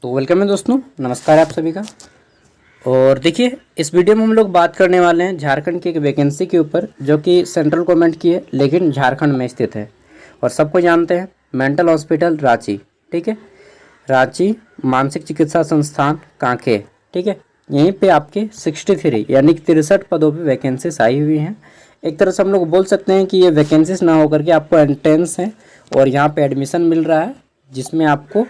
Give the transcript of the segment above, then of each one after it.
तो वेलकम है दोस्तों, नमस्कार आप सभी का। और देखिए, इस वीडियो में हम लोग बात करने वाले हैं झारखंड की एक वैकेंसी के ऊपर, जो कि सेंट्रल गवर्नमेंट की है लेकिन झारखंड में स्थित है। और सबको जानते हैं, मेंटल हॉस्पिटल रांची। ठीक है, रांची मानसिक चिकित्सा संस्थान कांके। ठीक है, यहीं पे आपके 63 यानी कि 63 पदों पे वैकेंसीज आई हुई हैं। एक तरह से हम लोग बोल सकते हैं कि ये वैकेंसीज ना होकर के आपको एंट्रेंस है और यहाँ पे एडमिशन मिल रहा है, जिसमें आपको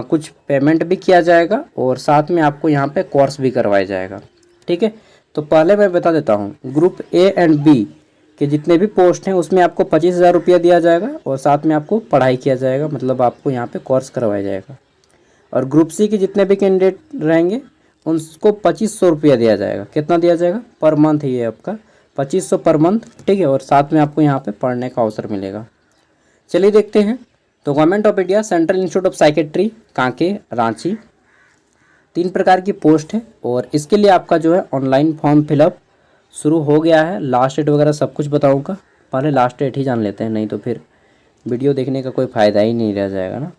कुछ पेमेंट भी किया जाएगा और साथ में आपको यहाँ पे कोर्स भी करवाया जाएगा। ठीक है, तो पहले मैं बता देता हूँ, ग्रुप ए एंड बी के जितने भी पोस्ट हैं उसमें आपको 25,000 रुपया दिया जाएगा और साथ में आपको पढ़ाई किया जाएगा, मतलब आपको यहाँ पे कोर्स करवाया जाएगा। और ग्रुप सी के जितने भी कैंडिडेट रहेंगे उनको 2500 रुपया दिया जाएगा। कितना दिया जाएगा? पर मंथ ये आपका 2500 पर मंथ। ठीक है, और साथ में आपको यहाँ पे पढ़ने का अवसर मिलेगा। चलिए देखते हैं। तो government of India central institute of psychiatry Kanke Ranchi, 3 प्रकार की पोस्ट है और इसके लिए आपका जो है ऑनलाइन फॉर्म फिलअप शुरू हो गया है। लास्ट डेट वगैरह सब कुछ बताऊंगा, पहले लास्ट डेट ही जान लेते हैं, नहीं तो फिर वीडियो देखने का कोई फ़ायदा ही नहीं रह जाएगा ना।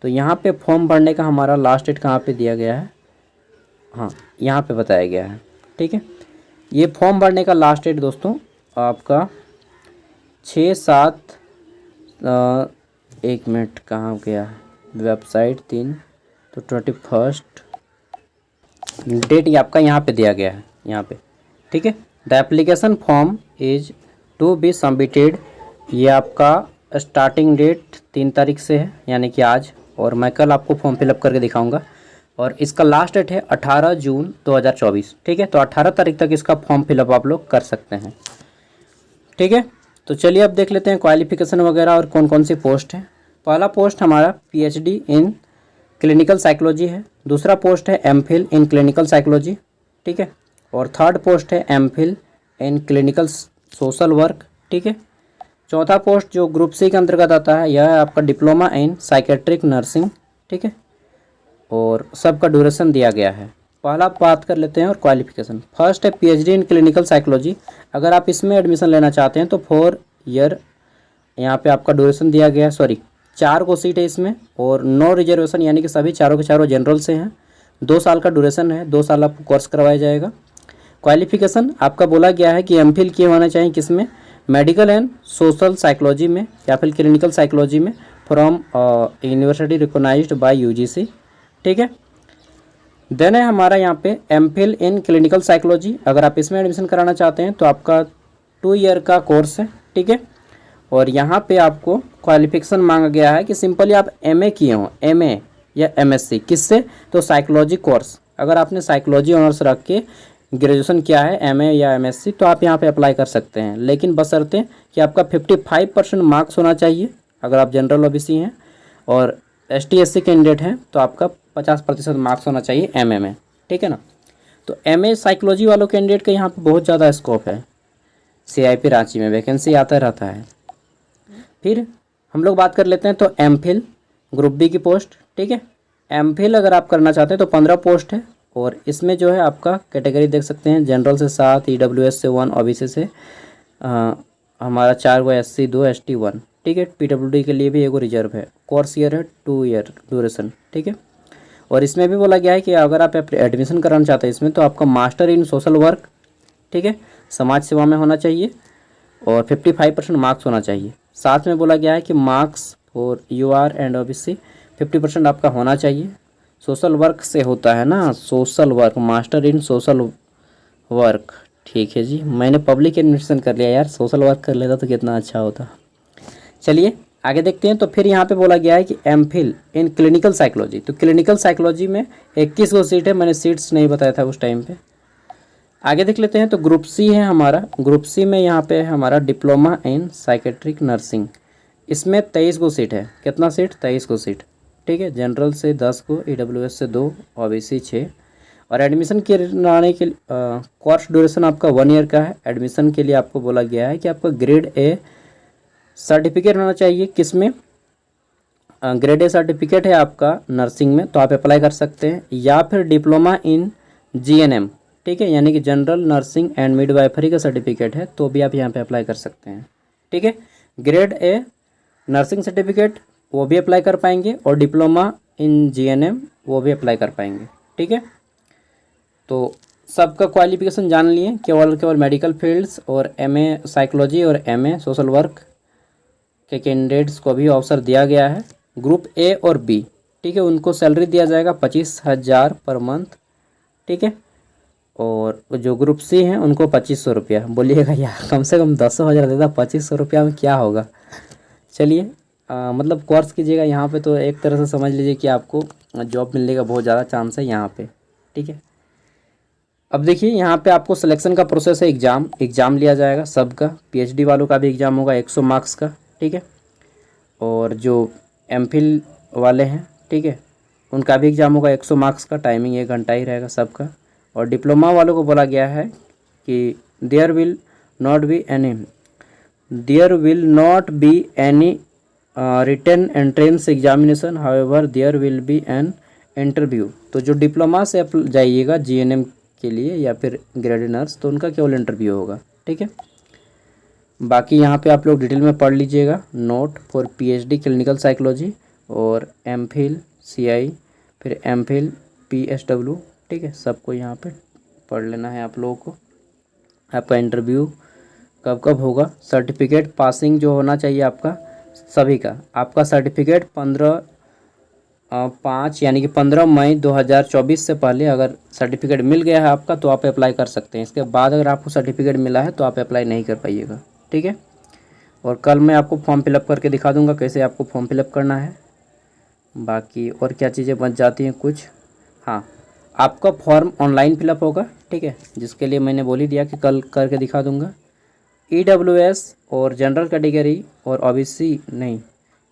तो यहाँ पे फॉर्म भरने का हमारा लास्ट डेट कहाँ पे दिया गया है? हाँ, यहाँ पे बताया गया है। ठीक है, ये फॉर्म भरने का लास्ट डेट दोस्तों आपका 6-7 एक मिनट कहाँ गया वेबसाइट 3, तो 21 डेट ये आपका यहाँ पे दिया गया है यहाँ पे। ठीक है, the application form is to be submitted, ये आपका स्टार्टिंग डेट 3 तारीख से है यानी कि आज, और मैं कल आपको फॉर्म फिलअप करके दिखाऊंगा। और इसका लास्ट डेट है 18 जून 2024। ठीक है, तो 18 तारीख तक इसका फॉर्म फिलअप आप लोग कर सकते हैं। ठीक है, तो चलिए अब देख लेते हैं क्वालिफिकेशन वगैरह और कौन कौन सी पोस्ट है। पहला पोस्ट हमारा पीएचडी इन क्लिनिकल साइकोलॉजी है, दूसरा पोस्ट है एमफिल इन क्लिनिकल साइकोलॉजी। ठीक है, और थर्ड पोस्ट है MPhil in clinical social work. ठीक है, चौथा पोस्ट जो ग्रुप सी के अंतर्गत आता है यह है आपका डिप्लोमा इन साइकेट्रिक नर्सिंग। ठीक है, और सबका ड्यूरेशन दिया गया है। पहला बात कर लेते हैं और क्वालिफिकेशन। फर्स्ट है पीएचडी इन क्लिनिकल साइकोलॉजी। अगर आप इसमें एडमिशन लेना चाहते हैं तो 4 ईयर यहाँ पे आपका ड्यूरेशन दिया गया है। 4 को सीट है इसमें और नो रिजर्वेशन, यानी कि सभी चारों के चारों जनरल से हैं। 2 साल का ड्यूरेशन है, 2 साल आपको कोर्स करवाया जाएगा। क्वालिफिकेशन आपका बोला गया है कि एमफिल किए होना चाहिए किसमें? मेडिकल एंड सोशल साइकोलॉजी में या फिर क्लिनिकल साइकोलॉजी में from university recognised by UGC. ठीक है, देन है हमारा यहाँ पे एमफिल इन क्लिनिकल साइकोलॉजी। अगर आप इसमें एडमिशन कराना चाहते हैं तो आपका 2 ईयर का कोर्स है। ठीक है, और यहाँ पे आपको क्वालिफिकेशन मांगा गया है कि सिंपली आप एमए किए हों, एमए या एमएससी किससे? तो साइकोलॉजी कोर्स। अगर आपने साइकोलॉजी ऑनर्स रख के ग्रेजुएशन किया है, एमए या एमएससी, तो आप यहाँ पे अप्लाई कर सकते हैं, लेकिन बशर्ते कि आपका 55% मार्क्स होना चाहिए अगर आप जनरल ओबीसी हैं, और एसटी एससी कैंडिडेट हैं तो आपका 50% मार्क्स होना चाहिए एमए में। ठीक है ना, तो एमए साइकोलॉजी वालों कैंडिडेट का यहाँ पे बहुत ज़्यादा स्कोप है। सीआईपी रांची में वैकेंसी आता रहता है। फिर हम लोग बात कर लेते हैं तो एमफिल ग्रुप बी की पोस्ट। ठीक है, एमफिल अगर आप करना चाहते हैं तो 15 पोस्ट है और इसमें जो है आपका कैटेगरी देख सकते हैं, जनरल से 7, ईडब्ल्यूएस से 1, ओबीसी से हमारा 4 गो, एससी 2, एसटी 1। ठीक है, पीडब्ल्यूडी के लिए भी एगो रिजर्व है। कोर्स ईयर है 2 ईयर ड्यूरेशन। ठीक है, और इसमें भी बोला गया है कि अगर आप एडमिशन कराना चाहते हैं इसमें तो आपका मास्टर इन सोशल वर्क, ठीक है, समाज सेवा में होना चाहिए और 55% मार्क्स होना चाहिए। साथ में बोला गया है कि marks for UR and OBC 50% आपका होना चाहिए। सोशल वर्क से होता है ना, social work, master in social work. ठीक है जी, मैंने पब्लिक एडमिशन कर लिया यार, सोशल वर्क कर लेता तो कितना अच्छा होता। चलिए आगे देखते हैं। तो फिर यहाँ पे बोला गया है कि एमफिल इन क्लिनिकल साइकोलॉजी, तो क्लिनिकल साइकोलॉजी में 21 गो सीट है, मैंने सीट्स नहीं बताया था उस टाइम पे। आगे देख लेते हैं। तो ग्रुप सी है हमारा, ग्रुप सी में यहाँ पे हमारा डिप्लोमा इन साइकेट्रिक नर्सिंग, इसमें 23 गो सीट है। कितना सीट? 23 गो सीट। ठीक है, जनरल से 10 गो, ईडब्ल्यूएस से 2, ओबीसी 6। और एडमिशन कराने के कोर्स ड्यूरेशन आपका 1 ईयर का है। एडमिशन के लिए आपको बोला गया है कि आपका ग्रेड ए सर्टिफिकेट होना चाहिए। किस में? ग्रेड ए सर्टिफिकेट है आपका नर्सिंग में, तो आप अप्लाई कर सकते हैं, या फिर डिप्लोमा इन जीएनएम। ठीक है, यानी कि जनरल नर्सिंग एंड मिडवाइफरी का सर्टिफिकेट है, तो भी आप यहाँ पे अप्लाई कर सकते हैं। ठीक है, ग्रेड ए नर्सिंग सर्टिफिकेट वो भी अप्लाई कर पाएंगे, और डिप्लोमा इन जीएनएम वो भी अप्लाई कर पाएंगे। ठीक है, तो सबका क्वालिफिकेशन जान लिए, केवल मेडिकल फील्ड्स और एमए साइकोलॉजी और एमए सोशल वर्क के कैंडिडेट्स को भी अवसर दिया गया है। ग्रुप ए और बी, ठीक है, उनको सैलरी दिया जाएगा 25,000 पर मंथ। ठीक है, और जो ग्रुप सी हैं उनको 2500 रुपया। बोलिएगा यार कम से कम 10,000 देता, 2500 रुपया में क्या होगा। चलिए मतलब कोर्स कीजिएगा यहाँ पे तो एक तरह से समझ लीजिए कि आपको जॉब मिलने का बहुत ज़्यादा चांस है यहाँ पे। ठीक है, अब देखिए यहाँ पे आपको सिलेक्शन का प्रोसेस है। एग्ज़ाम लिया जाएगा सबका, पीएचडी वालों का भी एग्ज़ाम होगा 100 मार्क्स का। ठीक है, और जो एमफिल वाले हैं, ठीक है, उनका भी एग्ज़ाम होगा 100 मार्क्स का। टाइमिंग 1 घंटा ही रहेगा सबका। और डिप्लोमा वालों को बोला गया है कि there will not be any written entrance examination, however there will be an interview. तो जो डिप्लोमा से जाइएगा जीएनएम के लिए या फिर ग्रेड नर्स, तो उनका केवल इंटरव्यू होगा। ठीक है, बाकी यहाँ पे आप लोग डिटेल में पढ़ लीजिएगा। Note for PhD clinical psychology और एमफिल सीआई, फिर एमफिल पीएसडब्ल्यू। ठीक है, सबको यहाँ पे पढ़ लेना है आप लोगों को। आपका इंटरव्यू कब कब होगा, सर्टिफिकेट पासिंग जो होना चाहिए आपका सभी का। आपका सर्टिफिकेट 15/5 यानी कि 15 मई 2024 से पहले अगर सर्टिफिकेट मिल गया है आपका तो आप अप्लाई कर सकते हैं। इसके बाद अगर आपको सर्टिफिकेट मिला है तो आप अप्लाई नहीं कर पाइएगा। ठीक है, और कल मैं आपको फॉर्म फिलअप करके दिखा दूंगा कैसे आपको फॉर्म फिलअप करना है। बाकी और क्या चीज़ें बच जाती हैं कुछ, हाँ, आपका फॉर्म ऑनलाइन फिलअप होगा। ठीक है, जिसके लिए मैंने बोल ही दिया कि कल करके दिखा दूंगा। ईडब्ल्यूएस और जनरल कैटेगरी और ओबीसी नहीं,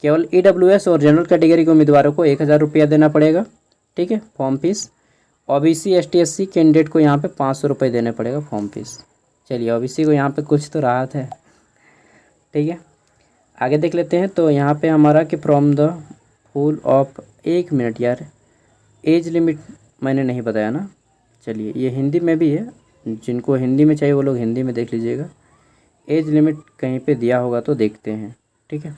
केवल ईडब्ल्यूएस और जनरल कैटेगरी के उम्मीदवारों को 1,000 रुपया देना पड़ेगा। ठीक है, form fees. OBC ST SC candidate को यहाँ पे 500 रुपये देने पड़ेगा फॉर्म फीस। चलिए, ओबीसी को यहाँ पे कुछ तो राहत है। ठीक है, आगे देख लेते हैं। तो यहाँ पे हमारा कि from the full of, 1 minute यार, एज लिमिट मैंने नहीं बताया ना। चलिए, ये हिंदी में भी है, जिनको हिंदी में चाहिए वो लोग हिंदी में देख लीजिएगा। एज लिमिट कहीं पे दिया होगा तो देखते हैं। ठीक है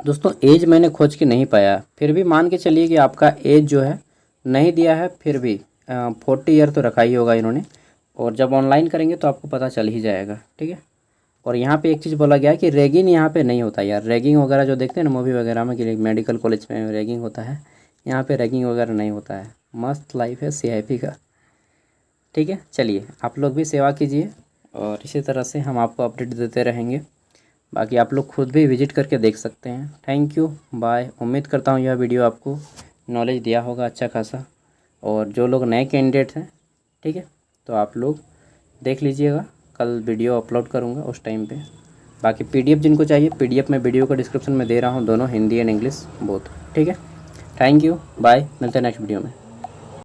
दोस्तों, एज मैंने खोज के नहीं पाया, फिर भी मान के चलिए कि आपका एज जो है नहीं दिया है, फिर भी 40 ईयर तो रखा ही होगा इन्होंने। और जब ऑनलाइन करेंगे तो आपको पता चल ही जाएगा। ठीक है, और यहाँ पे एक चीज़ बोला गया है कि रैगिंग यहाँ पे नहीं होता यार। रैगिंग वगैरह जो देखते हैं ना मूवी वगैरह में कि मेडिकल कॉलेज में रैगिंग होता है, यहाँ पे रैगिंग वगैरह नहीं होता है। मस्त लाइफ है सीआईपी का। ठीक है, चलिए आप लोग भी सेवा कीजिए और इसी तरह से हम आपको अपडेट देते रहेंगे। बाकी आप लोग खुद भी विजिट करके देख सकते हैं। Thank you, bye. उम्मीद करता हूँ यह वीडियो आपको नॉलेज दिया होगा अच्छा खासा। और जो लोग नए कैंडिडेट हैं, ठीक है, तो आप लोग देख लीजिएगा, कल वीडियो अपलोड करूँगा उस टाइम पे। बाकी पीडीएफ जिनको चाहिए, पीडीएफ मैं वीडियो को डिस्क्रिप्शन में दे रहा हूँ, दोनों हिंदी एंड इंग्लिश बोथ। ठीक है, थैंक यू, बाय, मिलते हैं नेक्स्ट वीडियो में।